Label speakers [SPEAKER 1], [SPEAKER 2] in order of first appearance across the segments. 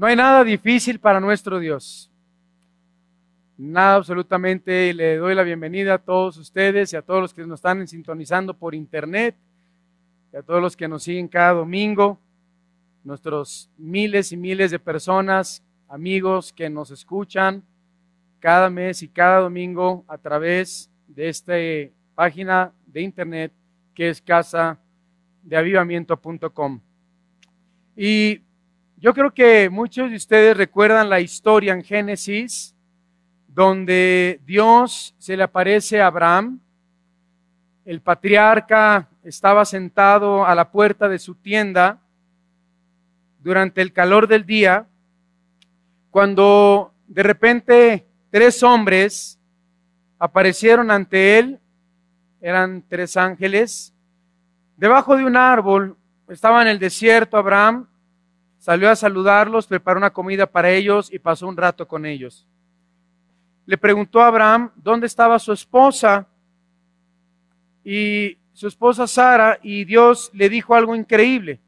[SPEAKER 1] No hay nada difícil para nuestro Dios. Nada absolutamente. Le doy la bienvenida a todos ustedes y a todos los que nos están sintonizando por internet y a todos los que nos siguen cada domingo, nuestros miles y miles de personas, amigos que nos escuchan cada mes y cada domingo a través de esta página de internet que es casadeavivamiento.com. Y yo creo que muchos de ustedes recuerdan la historia en Génesis, donde Dios se le aparece a Abraham. El patriarca estaba sentado a la puerta de su tienda durante el calor del día, cuando de repente 3 hombres aparecieron ante él. Eran 3 ángeles. Debajo de un árbol, estaba en el desierto Abraham, salió a saludarlos, preparó una comida para ellos y pasó un rato con ellos. Le preguntó a Abraham dónde estaba su esposa y su esposa Sara, y Dios le dijo algo increíble.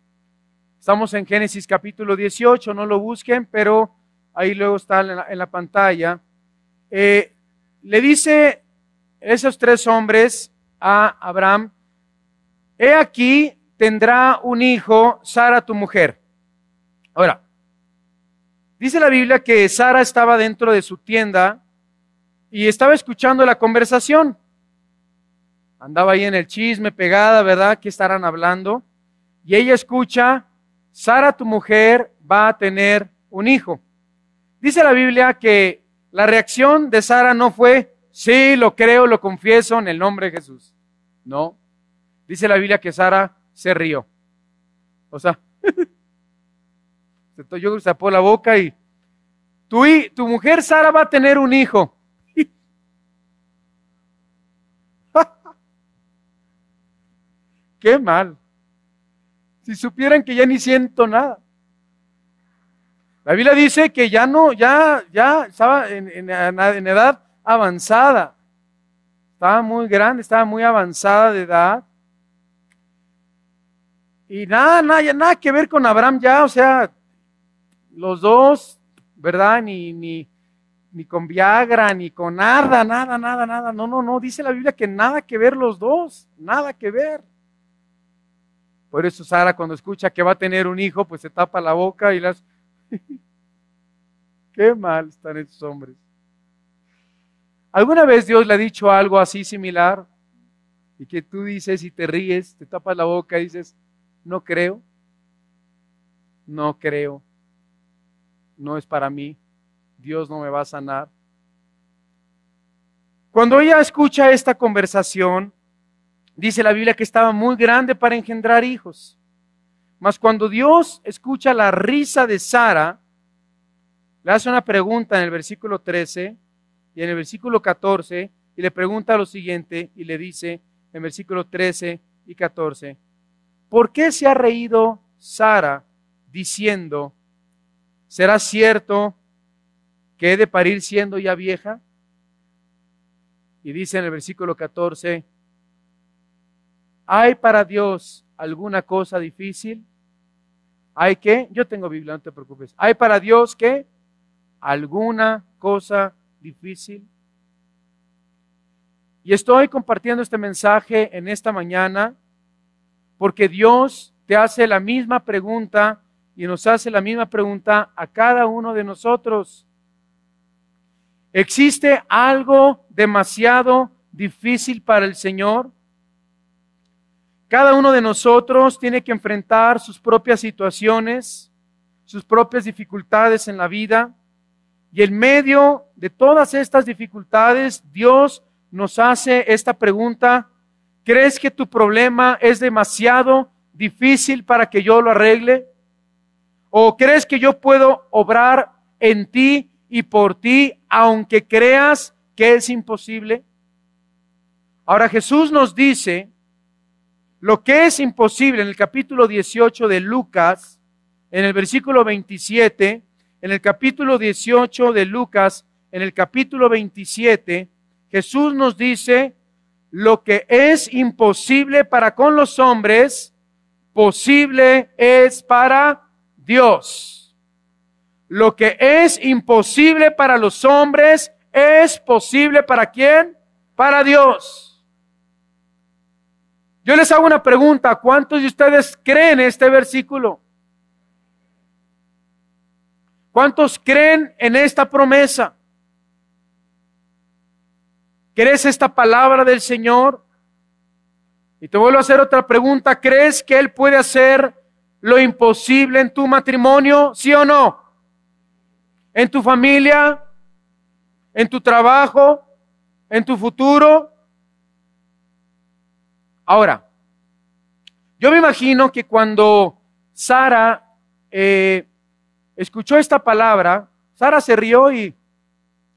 [SPEAKER 1] Estamos en Génesis capítulo 18, no lo busquen, pero ahí luego está en la pantalla. Le dice esos 3 hombres a Abraham: he aquí tendrá un hijo Sara tu mujer. Ahora, dice la Biblia que Sara estaba dentro de su tienda y estaba escuchando la conversación. Andaba ahí en el chisme pegada, ¿verdad? ¿Qué estarán hablando? Y ella escucha: Sara tu mujer va a tener un hijo. Dice la Biblia que la reacción de Sara no fue: sí, lo creo, lo confieso en el nombre de Jesús. No. Dice la Biblia que Sara se rió. O sea, yo se tapó la boca y tu mujer Sara va a tener un hijo. Qué mal. Si supieran que ya ni siento nada. La Biblia dice que ya estaba en edad avanzada. Estaba muy grande, estaba muy avanzada de edad. Y nada que ver con Abraham ya, o sea, los dos, ¿verdad? Ni con Viagra, ni con nada. No, dice la Biblia que nada que ver los dos, nada que ver. Por eso Sara, cuando escucha que va a tener un hijo, pues se tapa la boca y las... Qué mal están estos hombres. ¿Alguna vez Dios le ha dicho algo así similar? Y que tú dices y te ríes, te tapas la boca y dices: no creo, no es para mí, Dios no me va a sanar. Cuando ella escucha esta conversación, dice la Biblia que estaba muy grande para engendrar hijos. Mas cuando Dios escucha la risa de Sara, le hace una pregunta en el versículo 13 y en el versículo 14, y le pregunta lo siguiente, y le dice en versículo 13 y 14: ¿por qué se ha reído Sara diciendo: ¿será cierto que he de parir siendo ya vieja? Y dice en el versículo 14: ¿hay para Dios alguna cosa difícil? ¿Hay qué? Yo tengo Biblia, no te preocupes. ¿Hay para Dios qué? ¿Alguna cosa difícil? Y estoy compartiendo este mensaje en esta mañana porque Dios te hace la misma pregunta y nos hace la misma pregunta a cada uno de nosotros. ¿Existe algo demasiado difícil para el Señor? Cada uno de nosotros tiene que enfrentar sus propias situaciones, sus propias dificultades en la vida. Y en medio de todas estas dificultades, Dios nos hace esta pregunta: ¿crees que tu problema es demasiado difícil para que yo lo arregle? ¿O crees que yo puedo obrar en ti y por ti, aunque creas que es imposible? Ahora Jesús nos dice lo que es imposible en el capítulo 18 de Lucas, en el versículo 27, en el capítulo 18 de Lucas, en el capítulo 27, Jesús nos dice: lo que es imposible para con los hombres, posible es para Dios. lo que es imposible para los hombres es posible ¿para quién? Para Dios. Yo les hago una pregunta, ¿cuántos de ustedes creen este versículo? ¿Cuántos creen en esta promesa? ¿Crees esta palabra del Señor? Y te vuelvo a hacer otra pregunta, ¿crees que Él puede hacer lo imposible en tu matrimonio? ¿Sí o no? ¿En tu familia? ¿En tu trabajo? ¿En tu futuro? Ahora, yo me imagino que cuando Sara escuchó esta palabra, Sara se rió y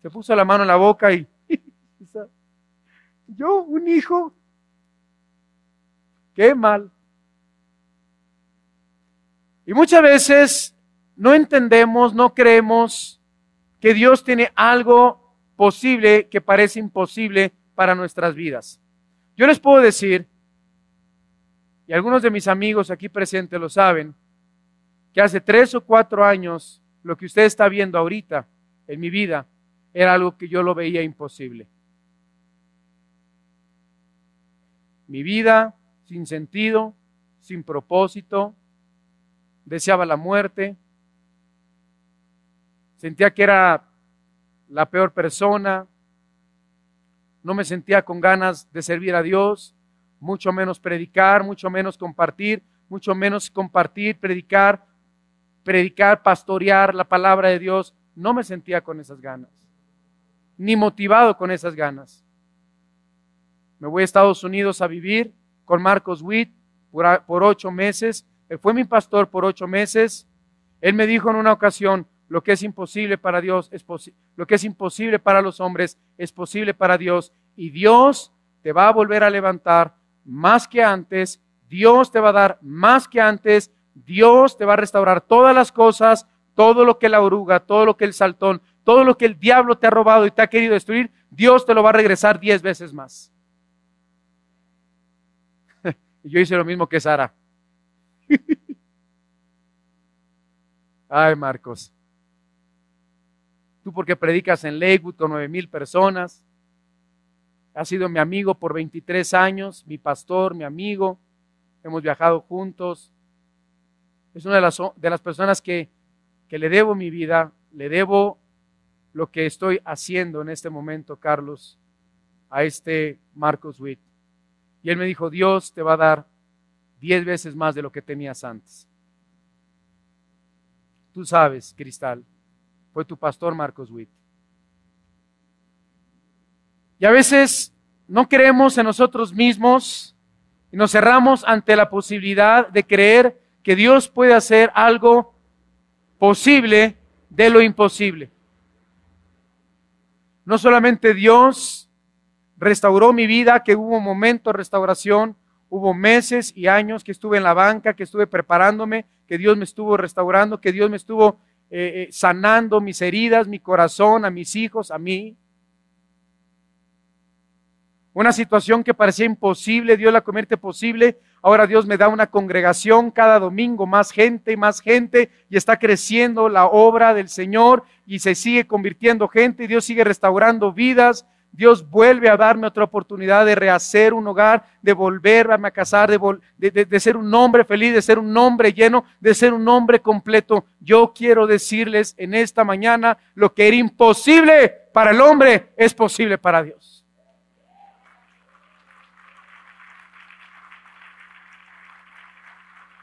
[SPEAKER 1] se puso la mano en la boca y yo, un hijo, qué mal. Y muchas veces no entendemos, no creemos que Dios tiene algo posible que parece imposible para nuestras vidas. Yo les puedo decir, y algunos de mis amigos aquí presentes lo saben, que hace 3 o 4 años lo que usted está viendo ahorita en mi vida era algo que yo lo veía imposible. Mi vida sin sentido, sin propósito, deseaba la muerte, sentía que era la peor persona, no me sentía con ganas de servir a Dios, mucho menos predicar, mucho menos compartir, predicar, pastorear la palabra de Dios. No me sentía con esas ganas, ni motivado con esas ganas. Me voy a Estados Unidos a vivir con Marcos Witt por 8 meses. Él fue mi pastor por 8 meses. Él me dijo en una ocasión, lo que es imposible para Dios, lo que es imposible para los hombres, es posible para Dios. Y Dios te va a volver a levantar más que antes. Dios te va a dar más que antes. Dios te va a restaurar todas las cosas, todo lo que la oruga, todo lo que el saltón, todo lo que el diablo te ha robado y te ha querido destruir, Dios te lo va a regresar 10 veces más. Y yo hice lo mismo que Sara. Ay, Marcos. Tú porque predicas en Lakewood con 9,000 personas. Has sido mi amigo por 23 años, mi pastor, mi amigo. Hemos viajado juntos. Es una de las personas que le debo mi vida, le debo lo que estoy haciendo en este momento, Carlos, a este Marcos Witt. Y él me dijo, Dios te va a dar 10 veces más de lo que tenías antes. Tú sabes, Cristal, fue tu pastor Marcos Witt. Y a veces no creemos en nosotros mismos y nos cerramos ante la posibilidad de creer que Dios puede hacer algo posible de lo imposible. No solamente Dios restauró mi vida, que hubo un momento de restauración, hubo meses y años que estuve en la banca, que estuve preparándome, que Dios me estuvo restaurando, que Dios me estuvo sanando mis heridas, mi corazón, a mis hijos, a mí. Una situación que parecía imposible, Dios la convierte posible. Ahora Dios me da una congregación cada domingo, más gente, y está creciendo la obra del Señor y se sigue convirtiendo gente, y Dios sigue restaurando vidas. Dios vuelve a darme otra oportunidad de rehacer un hogar, de volverme a casar, de ser un hombre feliz, de ser un hombre lleno, de ser un hombre completo. Yo quiero decirles en esta mañana, lo que era imposible para el hombre es posible para Dios.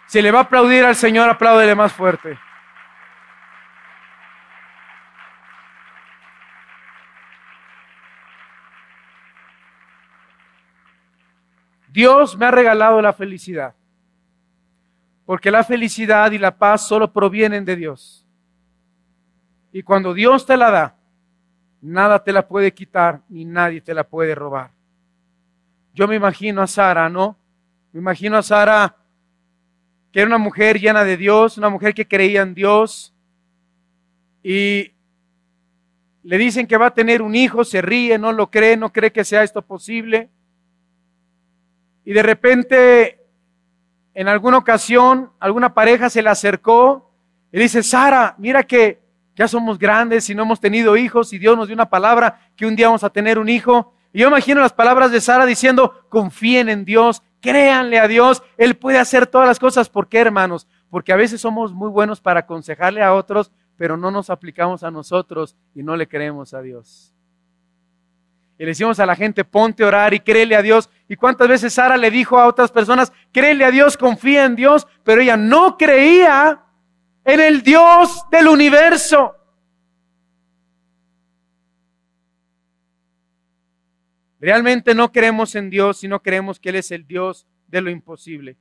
[SPEAKER 1] Si le va a aplaudir al Señor, apláudele más fuerte. Dios me ha regalado la felicidad, porque la felicidad y la paz solo provienen de Dios. Y cuando Dios te la da, nada te la puede quitar ni nadie te la puede robar. Yo me imagino a Sara, ¿no? Me imagino a Sara, que era una mujer llena de Dios, una mujer que creía en Dios, y le dicen que va a tener un hijo, se ríe, no lo cree, no cree que sea esto posible. Y de repente, en alguna ocasión, alguna pareja se le acercó y dice, Sara, mira que Ya somos grandes y no hemos tenido hijos y Dios nos dio una palabra que un día vamos a tener un hijo. Y yo imagino las palabras de Sara diciendo, confíen en Dios, créanle a Dios, Él puede hacer todas las cosas. ¿Por qué, hermanos? Porque a veces somos muy buenos para aconsejarle a otros, pero no nos aplicamos a nosotros y no le creemos a Dios. Y le decimos a la gente, ponte a orar y créele a Dios. ¿Y cuántas veces Sara le dijo a otras personas, créele a Dios, confía en Dios? Pero ella no creía en el Dios del universo. Realmente no creemos en Dios, sino creemos que Él es el Dios de lo imposible.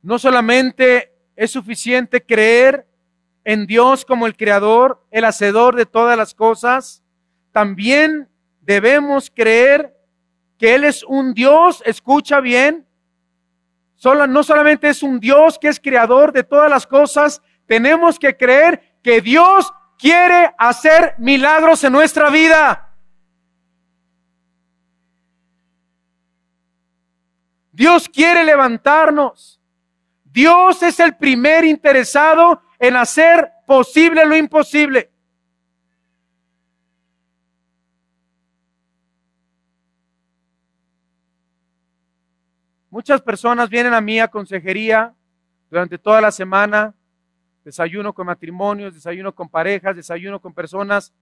[SPEAKER 1] No solamente es suficiente creer en Dios como el creador, el hacedor de todas las cosas, también debemos creer que Él es un Dios, escucha bien, no solamente es un Dios que es creador de todas las cosas, tenemos que creer que Dios quiere hacer milagros en nuestra vida. Dios quiere levantarnos. Dios es el primer interesado en hacer posible lo imposible. Muchas personas vienen a mí a consejería durante toda la semana. Desayuno con matrimonios, desayuno con parejas, desayuno con personas.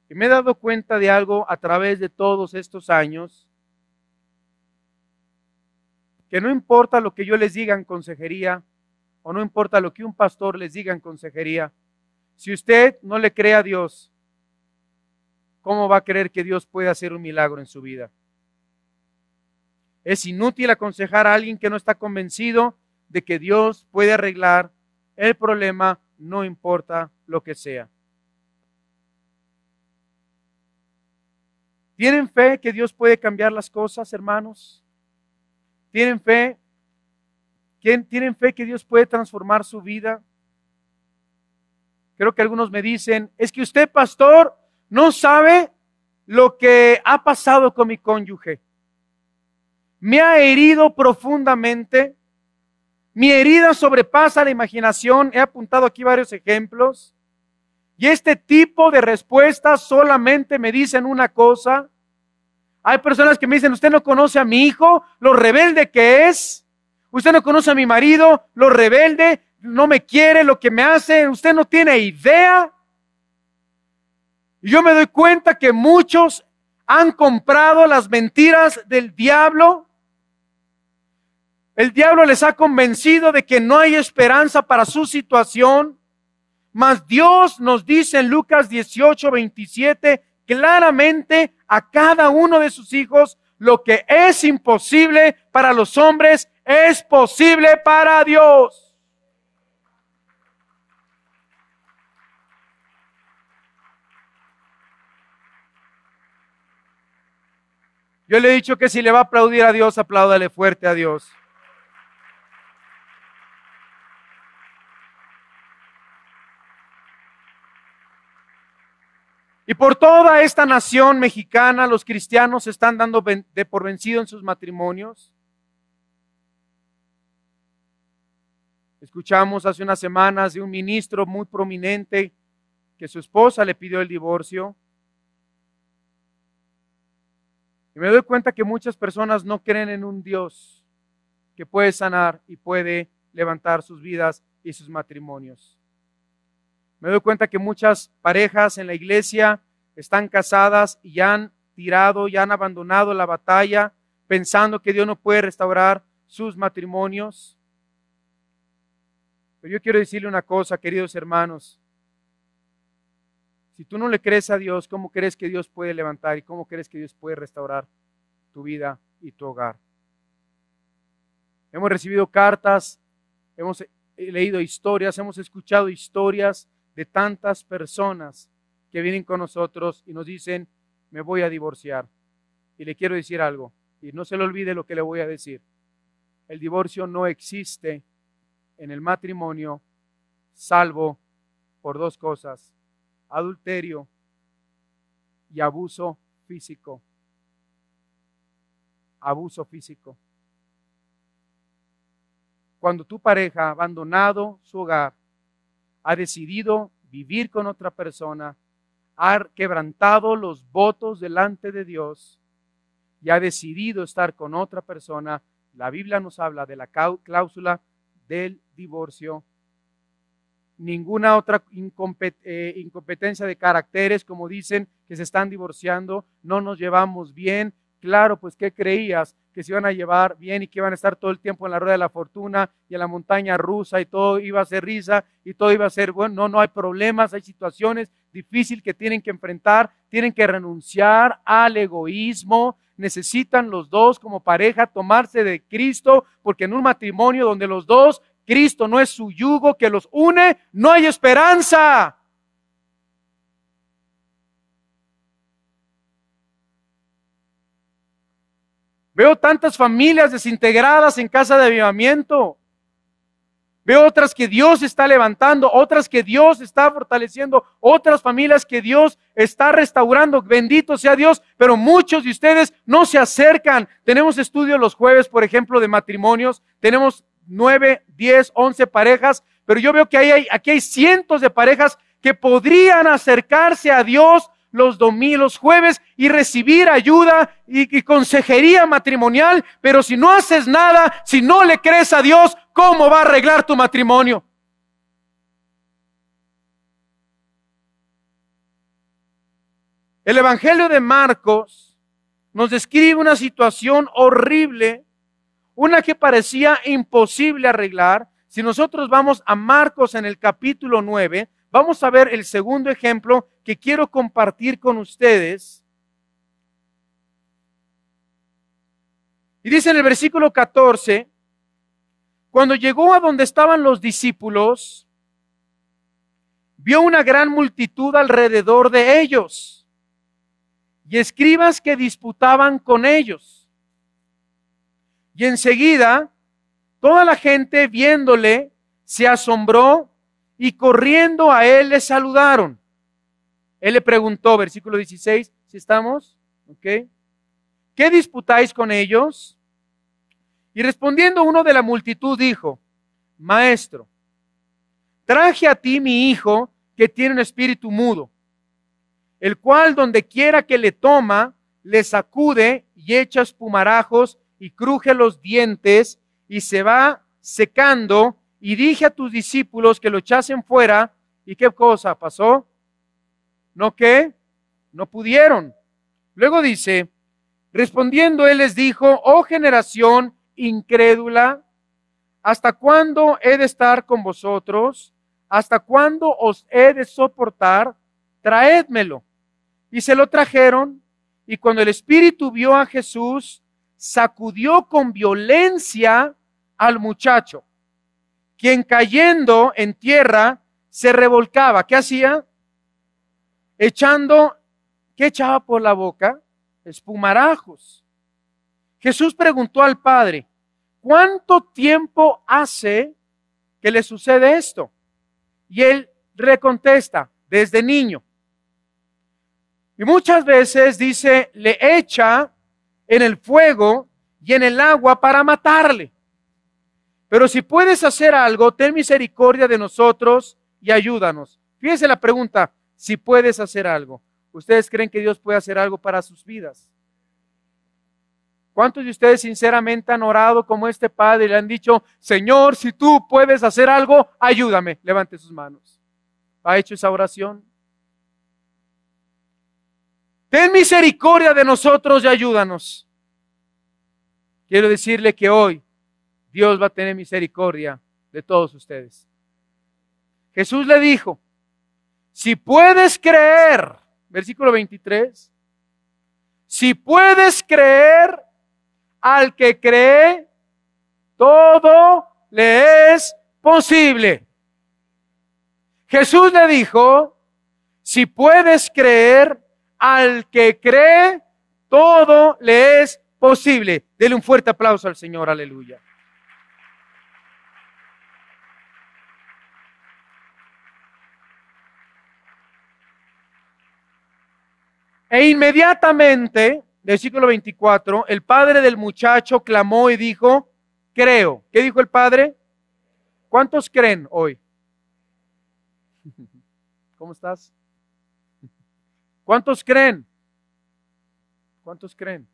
[SPEAKER 1] Y me he dado cuenta de algo a través de todos estos años. Que no importa lo que yo les diga en consejería, o no importa lo que un pastor les diga en consejería, si usted no le cree a Dios, ¿cómo va a creer que Dios puede hacer un milagro en su vida? Es inútil aconsejar a alguien que no está convencido de que Dios puede arreglar el problema, no importa lo que sea. ¿Tienen fe que Dios puede cambiar las cosas, hermanos? ¿Tienen fe? ¿Tienen fe que Dios puede transformar su vida? Creo que algunos me dicen, es que usted, pastor, no sabe lo que ha pasado con mi cónyuge. Me ha herido profundamente. Mi herida sobrepasa la imaginación. He apuntado aquí varios ejemplos. Y este tipo de respuestas solamente me dicen una cosa. Hay personas que me dicen, usted no conoce a mi hijo, lo rebelde que es. Usted no conoce a mi marido, lo rebelde, no me quiere, lo que me hace. Usted no tiene idea. Y yo me doy cuenta que muchos han comprado las mentiras del diablo. El diablo les ha convencido de que no hay esperanza para su situación. Mas Dios nos dice en Lucas 18:27 claramente a cada uno de sus hijos, lo que es imposible para los hombres es posible para Dios. Yo le he dicho que si le va a aplaudir a Dios, apláudale fuerte a Dios. Y por toda esta nación mexicana, los cristianos se están dando de por vencido en sus matrimonios. Escuchamos hace unas semanas de un ministro muy prominente que su esposa le pidió el divorcio. Y me doy cuenta que muchas personas no creen en un Dios que puede sanar y puede levantar sus vidas y sus matrimonios. Me doy cuenta que muchas parejas en la iglesia están casadas y ya han tirado, ya han abandonado la batalla, pensando que Dios no puede restaurar sus matrimonios. Pero yo quiero decirle una cosa, queridos hermanos. Si tú no le crees a Dios, ¿cómo crees que Dios puede levantar y cómo crees que Dios puede restaurar tu vida y tu hogar? Hemos recibido cartas, hemos leído historias, hemos escuchado historias de tantas personas que vienen con nosotros y nos dicen, me voy a divorciar. Y le quiero decir algo, y no se le olvide lo que le voy a decir. El divorcio no existe en el matrimonio, salvo por dos cosas: adulterio y abuso físico. Abuso físico. Cuando tu pareja ha abandonado su hogar, ha decidido vivir con otra persona, ha quebrantado los votos delante de Dios y ha decidido estar con otra persona, la Biblia nos habla de la cláusula del divorcio. Ninguna otra incompetencia de caracteres, como dicen que se están divorciando, no nos llevamos bien. Claro, pues ¿qué creías? Que se iban a llevar bien y que iban a estar todo el tiempo en la rueda de la fortuna y en la montaña rusa y todo iba a ser risa y todo iba a ser bueno. No hay problemas, hay situaciones difíciles que tienen que enfrentar, tienen que renunciar al egoísmo. Necesitan los dos como pareja tomarse de Cristo, porque en un matrimonio donde los dos, Cristo no es su yugo que los une, no hay esperanza. Veo tantas familias desintegradas en casa de avivamiento. Veo otras que Dios está levantando, otras que Dios está fortaleciendo, otras familias que Dios está restaurando. Bendito sea Dios, pero muchos de ustedes no se acercan. Tenemos estudios los jueves, por ejemplo, de matrimonios. Tenemos 9, 10, 11 parejas, pero yo veo que aquí hay cientos de parejas que podrían acercarse a Dios los jueves y recibir ayuda y consejería matrimonial, pero si no haces nada, si no le crees a Dios, ¿cómo va a arreglar tu matrimonio? El Evangelio de Marcos nos describe una situación horrible, una que parecía imposible arreglar. Si nosotros vamos a Marcos en el capítulo 9, vamos a ver el segundo ejemplo que quiero compartir con ustedes. Y dice en el versículo 14, cuando llegó a donde estaban los discípulos, vio una gran multitud alrededor de ellos y escribas que disputaban con ellos. Y enseguida, toda la gente viéndole se asombró y corriendo a él le saludaron. Él le preguntó, versículo 16, ¿si estamos? ¿Ok? ¿Qué disputáis con ellos? Y respondiendo uno de la multitud dijo, Maestro, traje a ti mi hijo que tiene un espíritu mudo, el cual donde quiera que le toma, le sacude y echa espumarajos y cruje los dientes y se va secando. Y dije a tus discípulos que lo echasen fuera. ¿Y qué cosa pasó? ¿No qué? No pudieron. Luego dice, respondiendo él les dijo, oh generación incrédula, ¿hasta cuándo he de estar con vosotros? ¿Hasta cuándo os he de soportar? Traédmelo. Y se lo trajeron, y cuando el espíritu vio a Jesús, sacudió con violencia al muchacho, quien cayendo en tierra se revolcaba. ¿Qué hacía? ¿Qué echaba por la boca? Espumarajos. Jesús preguntó al Padre, ¿cuánto tiempo hace que le sucede esto? Y él recontesta, desde niño. Y muchas veces dice, le echa en el fuego y en el agua para matarle. Pero si puedes hacer algo, ten misericordia de nosotros y ayúdanos. Fíjense la pregunta, si puedes hacer algo. ¿Ustedes creen que Dios puede hacer algo para sus vidas? ¿Cuántos de ustedes sinceramente han orado como este padre y le han dicho, Señor, si tú puedes hacer algo, ayúdame? Levante sus manos. ¿Ha hecho esa oración? Ten misericordia de nosotros y ayúdanos. Quiero decirle que hoy Dios va a tener misericordia de todos ustedes. Jesús le dijo, si puedes creer, versículo 23, si puedes creer, al que cree, todo le es posible. Jesús le dijo, si puedes creer, al que cree, todo le es posible. Dele un fuerte aplauso al Señor, aleluya. E inmediatamente, versículo 24, el padre del muchacho clamó y dijo, creo. ¿Qué dijo el padre? ¿Cuántos creen hoy? ¿Cómo estás? ¿Cuántos creen? ¿Cuántos creen?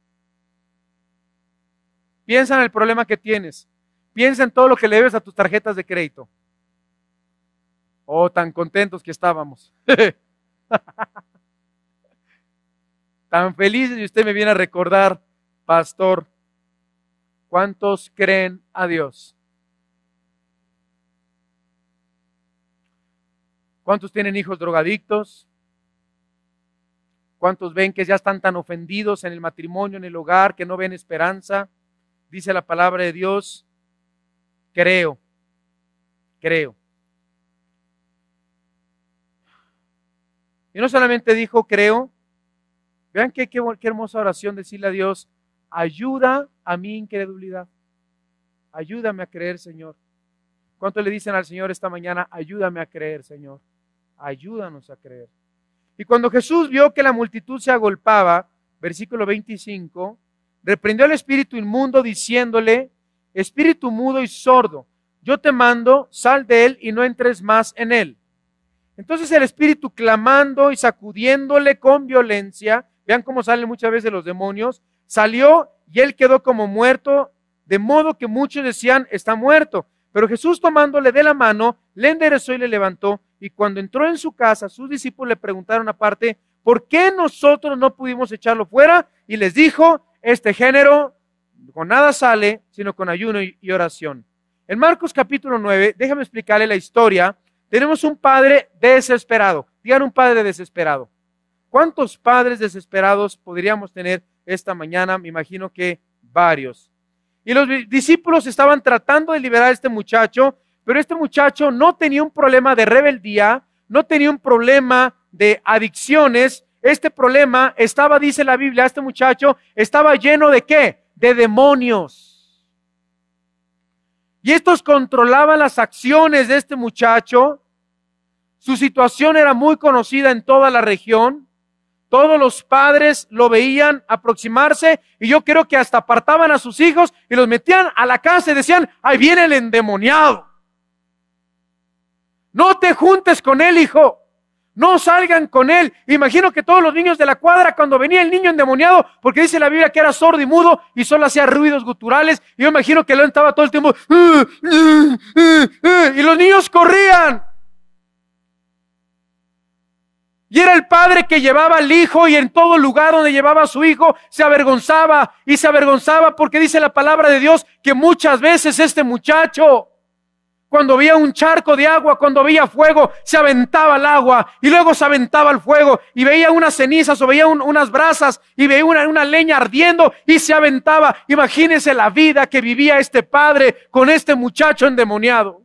[SPEAKER 1] Piensa en el problema que tienes. Piensa en todo lo que le debes a tus tarjetas de crédito. Oh, tan contentos que estábamos. Tan felices, y usted me viene a recordar, pastor, ¿cuántos creen a Dios? ¿Cuántos tienen hijos drogadictos? ¿Cuántos ven que ya están tan ofendidos en el matrimonio, en el hogar, que no ven esperanza? Dice la palabra de Dios, creo. Y no solamente dijo creo, vean qué hermosa oración decirle a Dios, ayuda a mi incredulidad. Ayúdame a creer, Señor. ¿Cuánto le dicen al Señor esta mañana? Ayúdame a creer, Señor. Ayúdanos a creer. Y cuando Jesús vio que la multitud se agolpaba, versículo 25, reprendió al espíritu inmundo diciéndole, espíritu mudo y sordo, yo te mando, sal de él y no entres más en él. Entonces el espíritu, clamando y sacudiéndole con violencia, vean cómo salen muchas veces los demonios, salió y él quedó como muerto, de modo que muchos decían, está muerto. Pero Jesús, tomándole de la mano, le enderezó y le levantó, y cuando entró en su casa, sus discípulos le preguntaron aparte, ¿por qué nosotros no pudimos echarlo fuera? Y les dijo, este género con nada sale, sino con ayuno y oración. En Marcos capítulo 9, déjame explicarle la historia. Tenemos un padre desesperado. Digan un padre desesperado. ¿Cuántos padres desesperados podríamos tener esta mañana? Me imagino que varios. Y los discípulos estaban tratando de liberar a este muchacho, pero este muchacho no tenía un problema de rebeldía, no tenía un problema de adicciones. Este problema estaba, dice la Biblia, este muchacho estaba lleno de ¿qué? De demonios. Y estos controlaban las acciones de este muchacho. Su situación era muy conocida en toda la región. Todos los padres lo veían aproximarse y yo creo que hasta apartaban a sus hijos y los metían a la casa y decían, ahí viene el endemoniado. No te juntes con él, hijo. No salgan con él. Imagino que todos los niños de la cuadra, cuando venía el niño endemoniado, porque dice la Biblia que era sordo y mudo y solo hacía ruidos guturales, y yo imagino que él estaba todo el tiempo, y los niños corrían. Y era el padre que llevaba al hijo, y en todo lugar donde llevaba a su hijo se avergonzaba, y se avergonzaba porque dice la palabra de Dios que muchas veces este muchacho, cuando veía un charco de agua, cuando veía fuego, se aventaba al agua y luego se aventaba al fuego, y veía unas cenizas o veía unas brasas y veía una leña ardiendo y se aventaba. Imagínense la vida que vivía este padre con este muchacho endemoniado.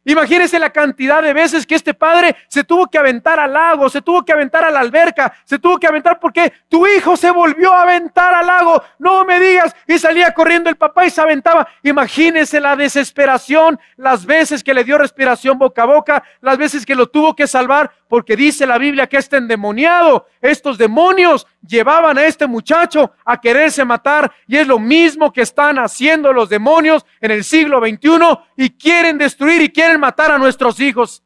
[SPEAKER 1] Imagínense la cantidad de veces que este padre se tuvo que aventar al lago, se tuvo que aventar a la alberca, se tuvo que aventar porque tu hijo se volvió a aventar al lago, no me digas, y salía corriendo el papá y se aventaba. Imagínense la desesperación, las veces que le dio respiración boca a boca, las veces que lo tuvo que salvar, porque dice la Biblia que este endemoniado, estos demonios llevaban a este muchacho a quererse matar, y es lo mismo que están haciendo los demonios en el siglo XXI y quieren destruir y quieren matar a nuestros hijos.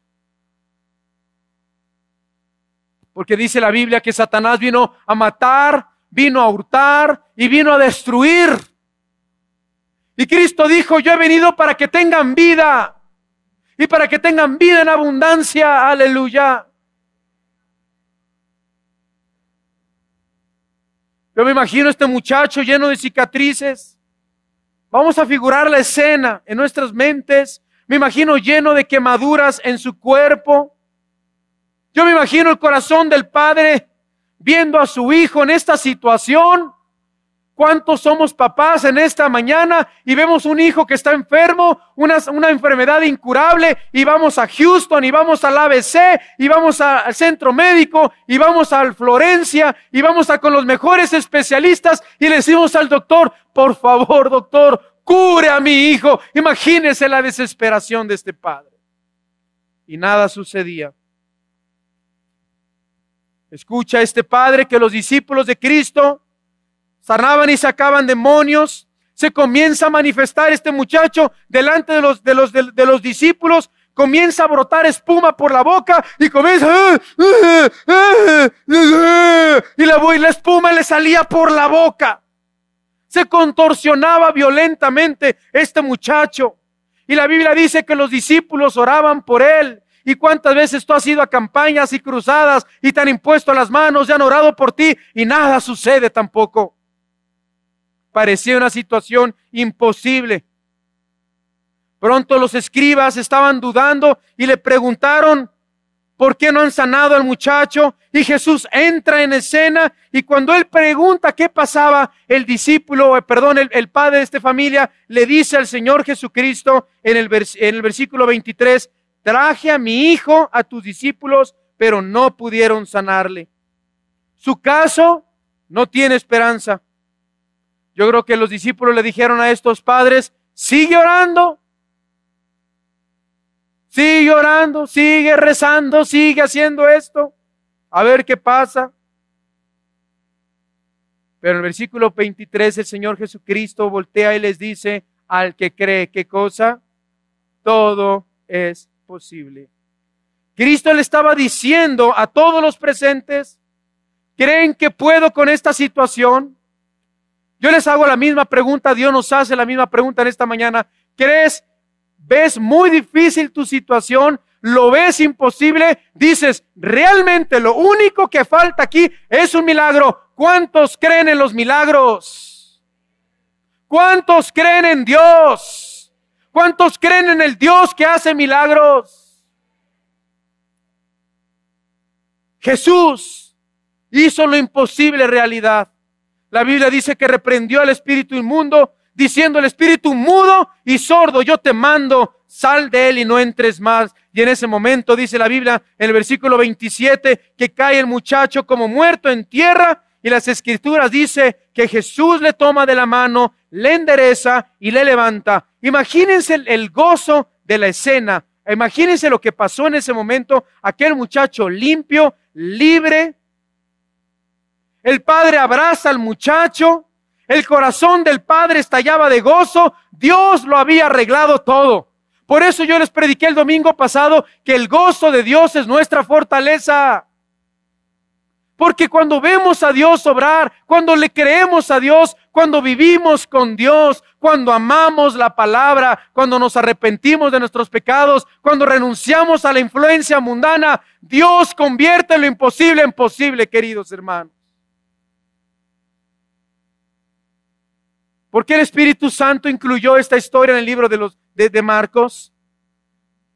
[SPEAKER 1] Porque dice la Biblia que Satanás vino a matar, vino a hurtar y vino a destruir. Y Cristo dijo, yo he venido para que tengan vida y para que tengan vida en abundancia. Aleluya. Yo me imagino este muchacho lleno de cicatrices. Vamos a figurar la escena en nuestras mentes. Me imagino lleno de quemaduras en su cuerpo. Yo me imagino el corazón del padre viendo a su hijo en esta situación. ¿Cuántos somos papás en esta mañana y vemos un hijo que está enfermo, una enfermedad incurable, y vamos a Houston, y vamos al ABC, y vamos al centro médico, y vamos al Florencia, y vamos con los mejores especialistas, y le decimos al doctor, por favor, doctor, cure a mi hijo? Imagínese la desesperación de este padre. Y nada sucedía. Escucha a este padre que los discípulos de Cristo sanaban y sacaban demonios. Se comienza a manifestar este muchacho delante de los discípulos comienza a brotar espuma por la boca y comienza y la espuma le salía por la boca. Se contorsionaba violentamente este muchacho. Y la Biblia dice que los discípulos oraban por él. ¿Y cuántas veces tú has ido a campañas y cruzadas y te han impuesto las manos y han orado por ti y nada sucede tampoco? Parecía una situación imposible. Pronto los escribas estaban dudando y le preguntaron ¿por qué no han sanado al muchacho? Y Jesús entra en escena y cuando él pregunta qué pasaba, el padre de esta familia le dice al Señor Jesucristo en el versículo 23, traje a mi hijo a tus discípulos, pero no pudieron sanarle. Su caso no tiene esperanza. Yo creo que los discípulos le dijeron a estos padres, sigue orando, sigue rezando, sigue haciendo esto, a ver qué pasa. Pero en el versículo 23 el Señor Jesucristo voltea y les dice, al que cree, ¿qué cosa? Todo es posible. Cristo le estaba diciendo a todos los presentes, ¿creen que puedo con esta situación? Yo les hago la misma pregunta, Dios nos hace la misma pregunta en esta mañana. ¿Ves muy difícil tu situación? ¿Lo ves imposible? Dices, realmente lo único que falta aquí es un milagro. ¿Cuántos creen en los milagros? ¿Cuántos creen en Dios? ¿Cuántos creen en el Dios que hace milagros? Jesús hizo lo imposible realidad. La Biblia dice que reprendió al espíritu inmundo, diciendo al espíritu mudo y sordo, yo te mando, sal de él y no entres más. Y en ese momento dice la Biblia, en el versículo 27, que cae el muchacho como muerto en tierra, y las escrituras dice que Jesús le toma de la mano, le endereza y le levanta. Imagínense el gozo de la escena, imagínense lo que pasó en ese momento, aquel muchacho limpio, libre. El padre abraza al muchacho, el corazón del padre estallaba de gozo, Dios lo había arreglado todo. Por eso yo les prediqué el domingo pasado que el gozo de Dios es nuestra fortaleza. Porque cuando vemos a Dios obrar, cuando le creemos a Dios, cuando vivimos con Dios, cuando amamos la palabra, cuando nos arrepentimos de nuestros pecados, cuando renunciamos a la influencia mundana, Dios convierte lo imposible en posible, queridos hermanos. ¿Por qué el Espíritu Santo incluyó esta historia en el libro de Marcos?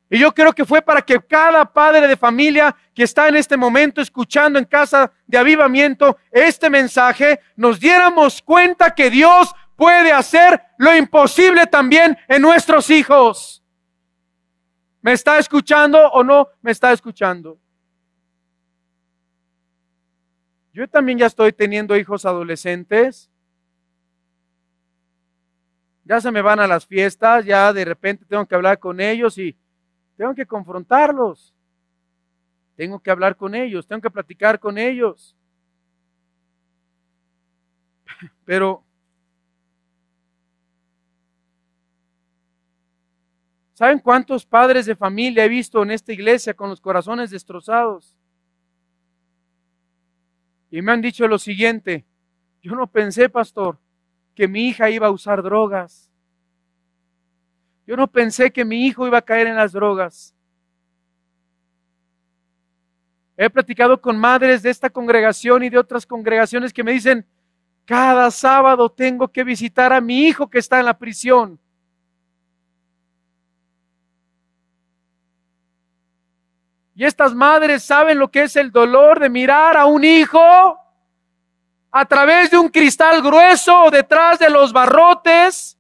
[SPEAKER 1] Y yo creo que fue para que cada padre de familia que está en este momento escuchando en Casa de Avivamiento este mensaje, nos diéramos cuenta que Dios puede hacer lo imposible también en nuestros hijos. ¿Me está escuchando o no me está escuchando? Yo también ya estoy teniendo hijos adolescentes. Ya se me van a las fiestas, ya de repente tengo que hablar con ellos y tengo que confrontarlos. Tengo que hablar con ellos, tengo que platicar con ellos. Pero, ¿saben cuántos padres de familia he visto en esta iglesia con los corazones destrozados? Y me han dicho lo siguiente, yo no pensé, pastor, que mi hija iba a usar drogas. Yo no pensé que mi hijo iba a caer en las drogas. He platicado con madres de esta congregación y de otras congregaciones que me dicen, cada sábado tengo que visitar a mi hijo que está en la prisión. Y estas madres saben lo que es el dolor de mirar a un hijo a través de un cristal grueso o detrás de los barrotes,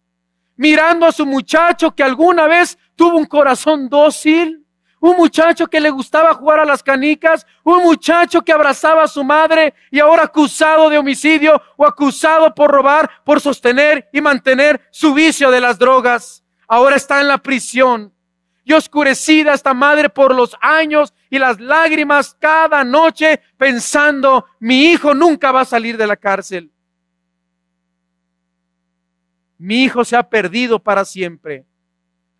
[SPEAKER 1] mirando a su muchacho que alguna vez tuvo un corazón dócil, un muchacho que le gustaba jugar a las canicas, un muchacho que abrazaba a su madre y ahora acusado de homicidio o acusado por robar, por sostener y mantener su vicio de las drogas. Ahora está en la prisión. Y oscurecida esta madre por los años y las lágrimas cada noche pensando, mi hijo nunca va a salir de la cárcel. Mi hijo se ha perdido para siempre.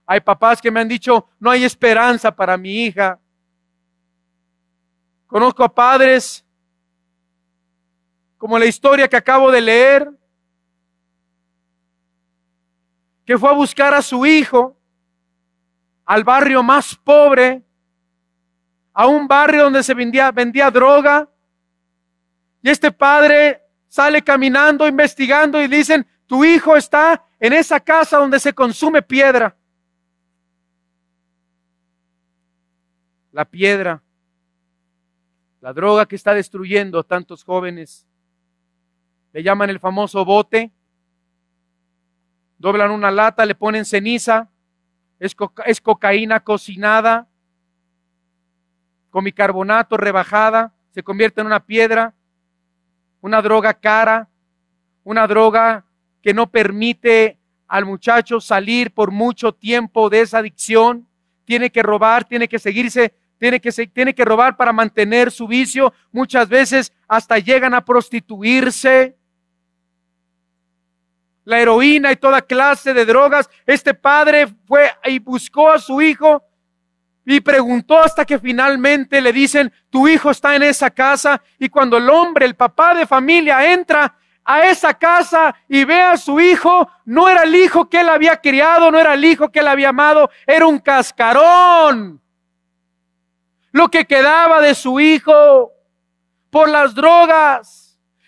[SPEAKER 1] Hay papás que me han dicho, no hay esperanza para mi hija. Conozco a padres, como la historia que acabo de leer, que fue a buscar a su hijo al barrio más pobre, a un barrio donde se vendía droga, y este padre sale caminando, investigando, y dicen, tu hijo está en esa casa donde se consume piedra. La piedra, la droga que está destruyendo a tantos jóvenes. Le llaman el famoso bote. Doblan una lata, le ponen ceniza. Es cocaína cocinada con bicarbonato rebajada. Se convierte en una piedra. Una droga cara. Una droga que no permite al muchacho salir por mucho tiempo de esa adicción. Tiene que robar, tiene que seguirse. Tiene que robar para mantener su vicio. Muchas veces hasta llegan a prostituirse. La heroína y toda clase de drogas. Este padre fue y buscó a su hijo y preguntó hasta que finalmente le dicen, tu hijo está en esa casa. Y cuando el hombre, el papá de familia, entra a esa casa y ve a su hijo, no era el hijo que él había criado, no era el hijo que él había amado, era un cascarón. Lo que quedaba de su hijo por las drogas.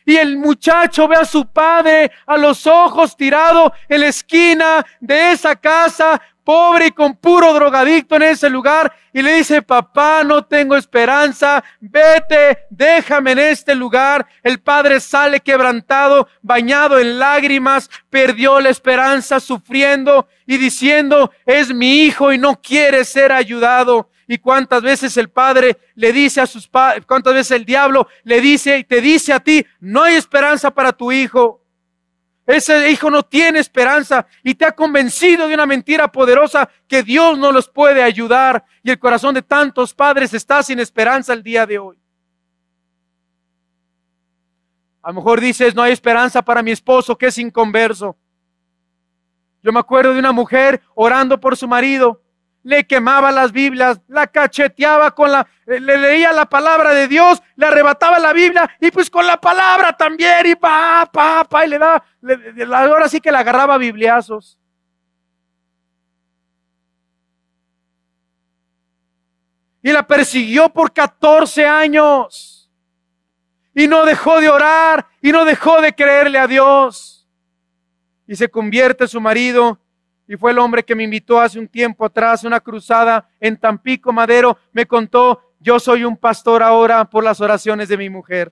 [SPEAKER 1] Y el muchacho ve a su padre a los ojos tirado en la esquina de esa casa, pobre y con puro drogadicto en ese lugar, y le dice, papá, no tengo esperanza, vete, déjame en este lugar. El padre sale quebrantado, bañado en lágrimas, perdió la esperanza, sufriendo y diciendo, es mi hijo y no quiere ser ayudado. Y cuántas veces el padre le dice a sus padres, cuántas veces el diablo le dice y te dice a ti, no hay esperanza para tu hijo. Ese hijo no tiene esperanza y te ha convencido de una mentira poderosa que Dios no los puede ayudar. Y el corazón de tantos padres está sin esperanza el día de hoy. A lo mejor dices, no hay esperanza para mi esposo que es inconverso. Yo me acuerdo de una mujer orando por su marido. Le quemaba las Biblias, la cacheteaba le leía la palabra de Dios, le arrebataba la Biblia y pues con la palabra también y y le daba, ahora sí que le agarraba bibliazos. Y la persiguió por 14 años y no dejó de orar y no dejó de creerle a Dios. Y se convierte su marido. Y fue el hombre que me invitó hace un tiempo atrás a una cruzada en Tampico, Madero. Me contó, yo soy un pastor ahora por las oraciones de mi mujer.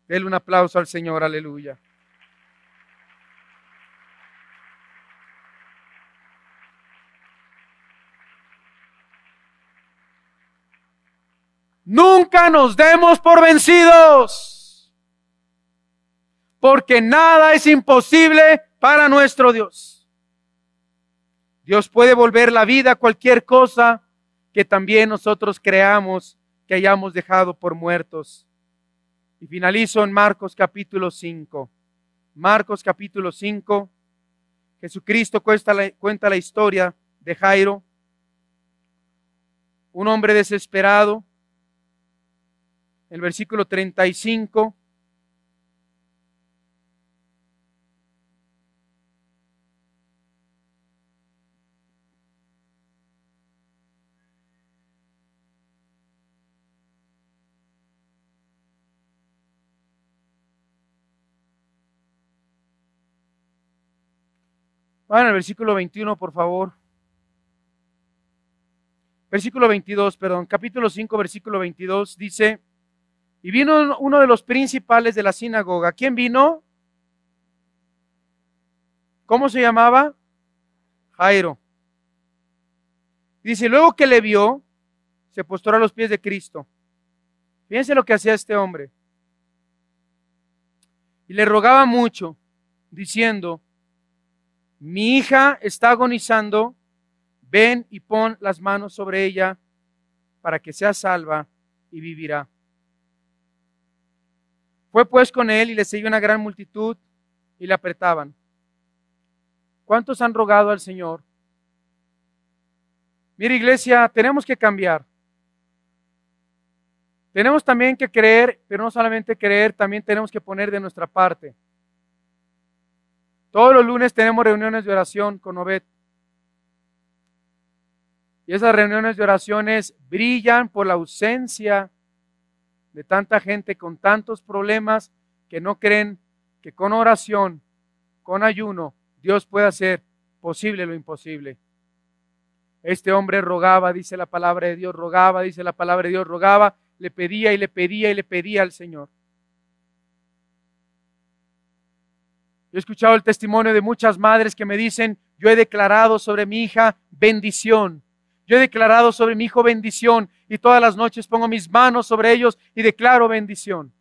[SPEAKER 1] Denle un aplauso al Señor, aleluya. Nunca nos demos por vencidos, porque nada es imposible para nuestro Dios. Dios puede volver la vida a cualquier cosa que también nosotros creamos que hayamos dejado por muertos. Y finalizo en Marcos capítulo 5. Marcos capítulo 5. Jesucristo cuenta la historia de Jairo, un hombre desesperado. El versículo 35. Vayan al versículo 21, por favor. Versículo 22, perdón. Capítulo 5, versículo 22, dice, y vino uno de los principales de la sinagoga. ¿Quién vino? ¿Cómo se llamaba? Jairo. Dice, luego que le vio, se postró a los pies de Cristo. Fíjense lo que hacía este hombre. Y le rogaba mucho, diciendo, mi hija está agonizando, ven y pon las manos sobre ella para que sea salva y vivirá. Fue pues con él y le siguió una gran multitud y le apretaban. ¿Cuántos han rogado al Señor Mira, iglesia, tenemos que cambiar. Tenemos también que creer, pero no solamente creer, también tenemos que poner de nuestra parte. Todos los lunes tenemos reuniones de oración con Obed. Y esas reuniones de oraciones brillan por la ausencia de tanta gente con tantos problemas que no creen que con oración, con ayuno, Dios puede hacer posible lo imposible. Este hombre rogaba, dice la palabra de Dios, rogaba, dice la palabra de Dios, rogaba, le pedía y le pedía y le pedía al Señor. Yo he escuchado el testimonio de muchas madres que me dicen, yo he declarado sobre mi hija bendición. Yo he declarado sobre mi hijo bendición y todas las noches pongo mis manos sobre ellos y declaro bendición.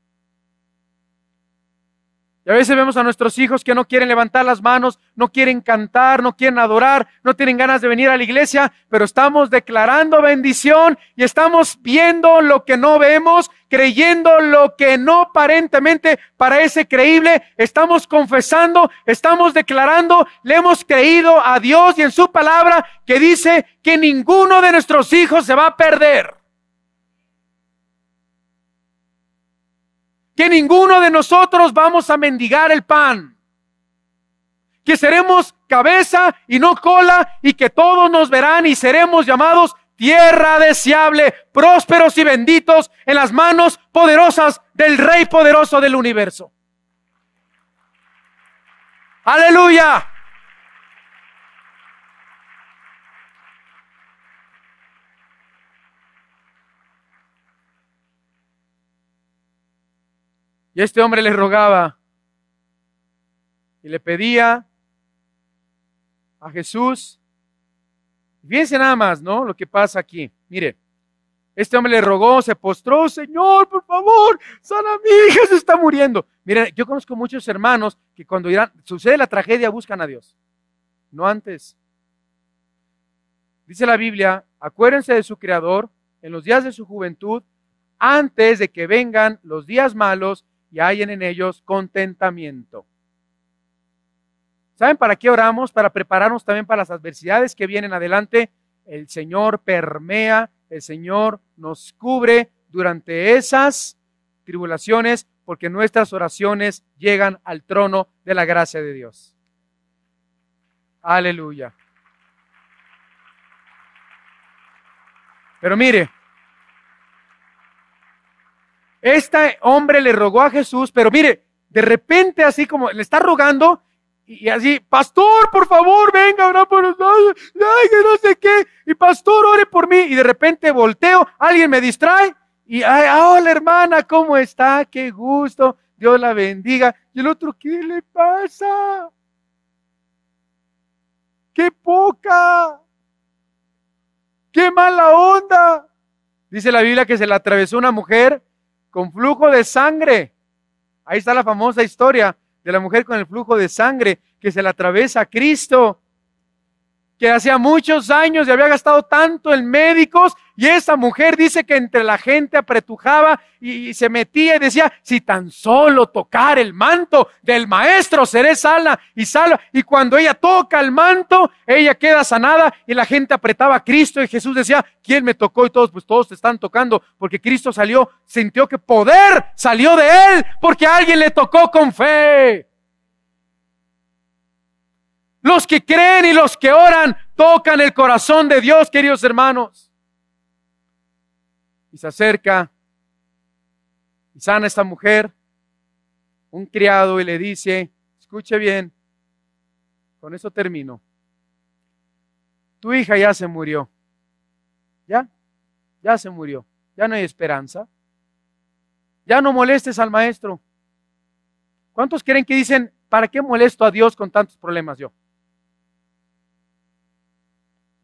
[SPEAKER 1] Y a veces vemos a nuestros hijos que no quieren levantar las manos, no quieren cantar, no quieren adorar, no tienen ganas de venir a la iglesia, pero estamos declarando bendición y estamos viendo lo que no vemos, creyendo lo que no aparentemente parece creíble, estamos confesando, estamos declarando, le hemos creído a Dios y en su palabra que dice que ninguno de nuestros hijos se va a perder. Que ninguno de nosotros vamos a mendigar el pan, que seremos cabeza y no cola y que todos nos verán y seremos llamados tierra deseable, prósperos y benditos en las manos poderosas del Rey poderoso del universo. ¡Aleluya! Y este hombre le rogaba y le pedía a Jesús. Fíjense nada más, ¿no? Lo que pasa aquí. Mire, este hombre le rogó, se postró, Señor, por favor, sana a mi hija, se está muriendo. Miren, yo conozco muchos hermanos que cuando sucede la tragedia buscan a Dios, no antes. Dice la Biblia, acuérdense de su Creador en los días de su juventud, antes de que vengan los días malos y hallen en ellos contentamiento. ¿Saben para qué oramos? Para prepararnos también para las adversidades que vienen adelante. El Señor permea, el Señor nos cubre durante esas tribulaciones, porque nuestras oraciones llegan al trono de la gracia de Dios. Aleluya. Pero mire, este hombre le rogó a Jesús, pero mire, de repente así como le está rogando y así, pastor, por favor, venga, ora por nosotros, ay, que no sé qué, y pastor, ore por mí, y de repente volteo, alguien me distrae, y ay, hola hermana, ¿cómo está? Qué gusto, Dios la bendiga, y el otro, ¿qué le pasa? ¡Qué poca! ¡Qué mala onda! Dice la Biblia que se le atravesó una mujer con flujo de sangre. Ahí está la famosa historia de la mujer con el flujo de sangre que se le atraviesa a Cristo, que hacía muchos años y había gastado tanto en médicos, y esa mujer dice que entre la gente apretujaba y se metía y decía, si tan solo tocar el manto del maestro seré sana y salva, y cuando ella toca el manto, ella queda sanada, y la gente apretaba a Cristo, y Jesús decía, ¿quién me tocó? Y todos, pues todos te están tocando, porque Cristo salió, sintió que poder salió de él, porque alguien le tocó con fe. Los que creen y los que oran tocan el corazón de Dios, queridos hermanos. Y se acerca y sana a esta mujer, un criado, y le dice, escuche bien, con eso termino. Tu hija ya se murió. Ya se murió. Ya no hay esperanza. Ya no molestes al maestro. ¿Cuántos creen que dicen, ¿para qué molesto a Dios con tantos problemas yo?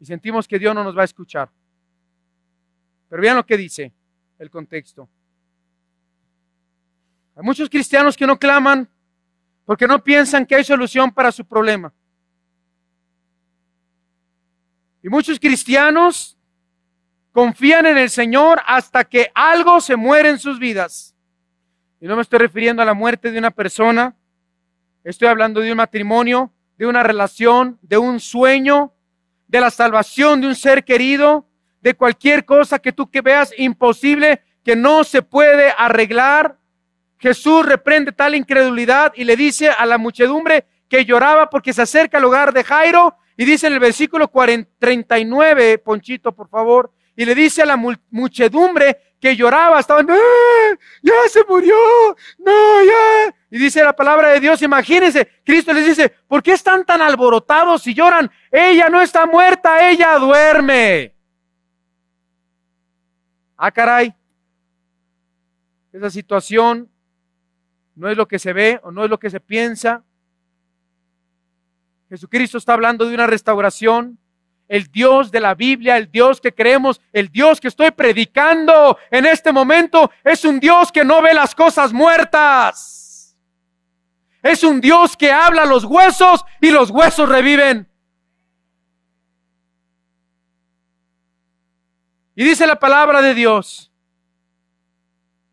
[SPEAKER 1] Y sentimos que Dios no nos va a escuchar. Pero vean lo que dice el contexto. Hay muchos cristianos que no claman porque no piensan que hay solución para su problema. Y muchos cristianos confían en el Señor hasta que algo se muere en sus vidas. Y no me estoy refiriendo a la muerte de una persona, estoy hablando de un matrimonio, de una relación, de un sueño. de la salvación de un ser querido, de cualquier cosa que tú que veas imposible, que no se puede arreglar. Jesús reprende tal incredulidad y le dice a la muchedumbre que lloraba porque se acerca al hogar de Jairo, y dice en el versículo 39, Ponchito, por favor, y le dice a la muchedumbre que lloraba, estaban, ya se murió, no, ya. Y dice la palabra de Dios, imagínense, Cristo les dice, ¿por qué están tan alborotados y lloran? Ella no está muerta, ella duerme. Ah, caray, esa situación no es lo que se ve o no es lo que se piensa. Jesucristo está hablando de una restauración. El Dios de la Biblia, el Dios que creemos, el Dios que estoy predicando en este momento, es un Dios que no ve las cosas muertas. Es un Dios que habla a los huesos y los huesos reviven. Y dice la palabra de Dios,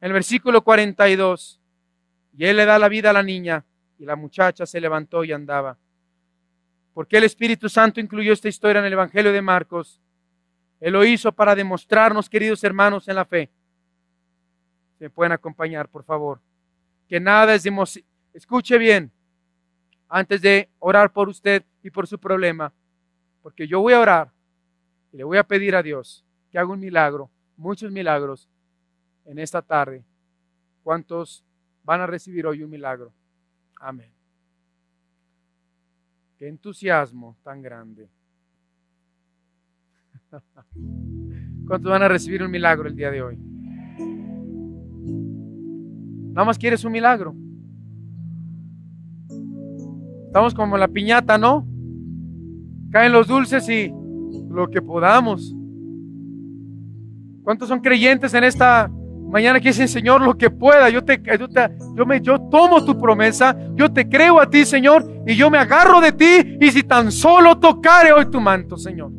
[SPEAKER 1] en el versículo 42, y Él le da la vida a la niña, y la muchacha se levantó y andaba. ¿Por qué el Espíritu Santo incluyó esta historia en el Evangelio de Marcos? Él lo hizo para demostrarnos, queridos hermanos, en la fe. ¿Me pueden acompañar, por favor? Que nada es escuche bien, antes de orar por usted y por su problema, porque yo voy a orar y le voy a pedir a Dios que haga un milagro, muchos milagros en esta tarde. ¿Cuántos van a recibir hoy un milagro? Amén. Qué entusiasmo tan grande. ¿Cuántos van a recibir un milagro el día de hoy? Nada más quieres un milagro. Estamos como la piñata, ¿no? Caen los dulces y lo que podamos. ¿Cuántos son creyentes en esta mañana que dicen, Señor, lo que pueda? Yo tomo tu promesa, yo te creo a ti, Señor, y yo me agarro de ti, y si tan solo tocare hoy tu manto, Señor.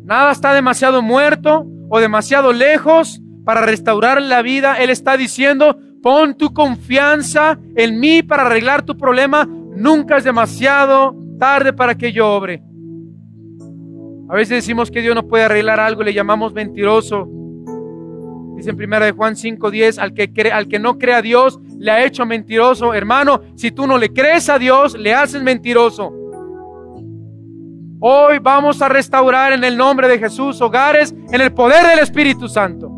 [SPEAKER 1] Nada está demasiado muerto o demasiado lejos para restaurar la vida. Él está diciendo, pon tu confianza en mí para arreglar tu problema. Nunca es demasiado tarde para que yo obre. A veces decimos que Dios no puede arreglar algo y le llamamos mentiroso. Dice en 1 Juan 5:10, al que no cree a Dios, le ha hecho mentiroso. Hermano, si tú no le crees a Dios, le haces mentiroso. Hoy vamos a restaurar en el nombre de Jesús hogares en el poder del Espíritu Santo.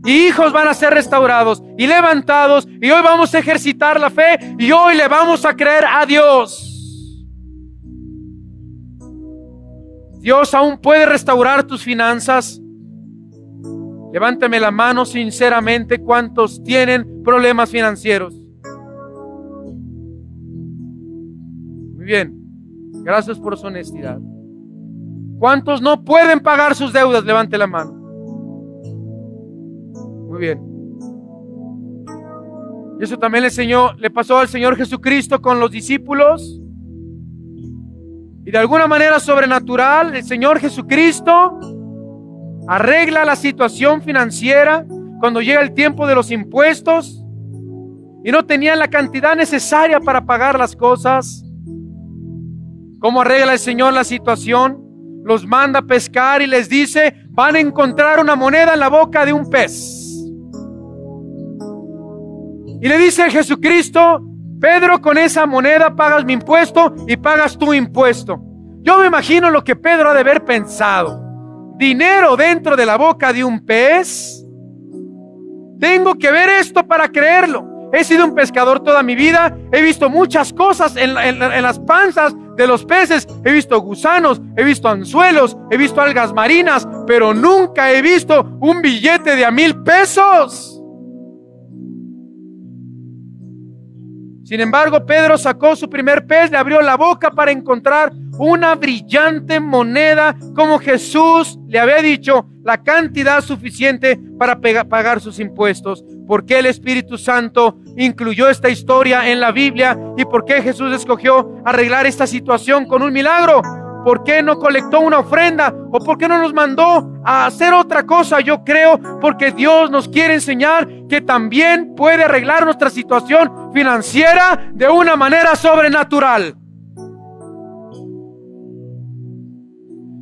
[SPEAKER 1] Y hijos van a ser restaurados y levantados. Y hoy vamos a ejercitar la fe. Y hoy le vamos a creer a Dios. Dios aún puede restaurar tus finanzas. Levánteme la mano sinceramente. ¿Cuántos tienen problemas financieros? Muy bien. Gracias por su honestidad. ¿Cuántos no pueden pagar sus deudas? Levante la mano. Muy bien. Y eso también le pasó al Señor Jesucristo con los discípulos. Y de alguna manera sobrenatural, el Señor Jesucristo arregla la situación financiera cuando llega el tiempo de los impuestos y no tenían la cantidad necesaria para pagar las cosas. ¿Cómo arregla el Señor la situación? Los manda a pescar y les dice, van a encontrar una moneda en la boca de un pez. Y le dice a Jesucristo, Pedro, con esa moneda pagas mi impuesto y pagas tu impuesto. Yo me imagino lo que Pedro ha de haber pensado. Dinero dentro de la boca de un pez. Tengo que ver esto para creerlo. He sido un pescador toda mi vida. He visto muchas cosas en las panzas de los peces. He visto gusanos, he visto anzuelos, he visto algas marinas, pero nunca he visto un billete de $1,000 pesos. Sin embargo, Pedro sacó su primer pez, le abrió la boca para encontrar una brillante moneda, como Jesús le había dicho, la cantidad suficiente para pagar sus impuestos. ¿Por qué el Espíritu Santo incluyó esta historia en la Biblia? ¿Y por qué Jesús escogió arreglar esta situación con un milagro? ¿Por qué no colectó una ofrenda? ¿O por qué no nos mandó a hacer otra cosa? Yo creo porque Dios nos quiere enseñar que también puede arreglar nuestra situación financiera de una manera sobrenatural.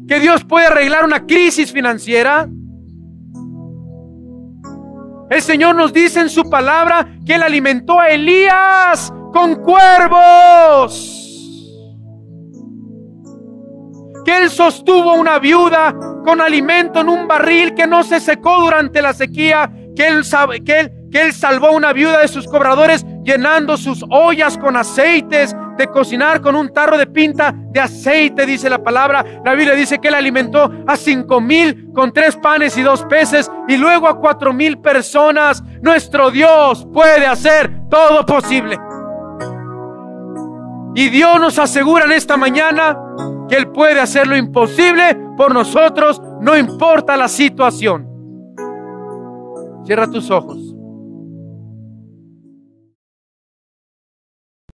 [SPEAKER 1] Que Dios puede arreglar una crisis financiera. El Señor nos dice en su palabra que Él alimentó a Elías con cuervos. Que Él sostuvo a una viuda con alimento en un barril que no se secó durante la sequía. Que Él salvó a una viuda de sus cobradores llenando sus ollas con aceites de cocinar, con un tarro de pinta de aceite, dice la palabra. La Biblia dice que Él alimentó a 5,000 con 3 panes y 2 peces, y luego a 4,000 personas. Nuestro Dios puede hacer todo posible. Y Dios nos asegura en esta mañana que Él puede hacer lo imposible por nosotros, no importa la situación. Cierra tus ojos.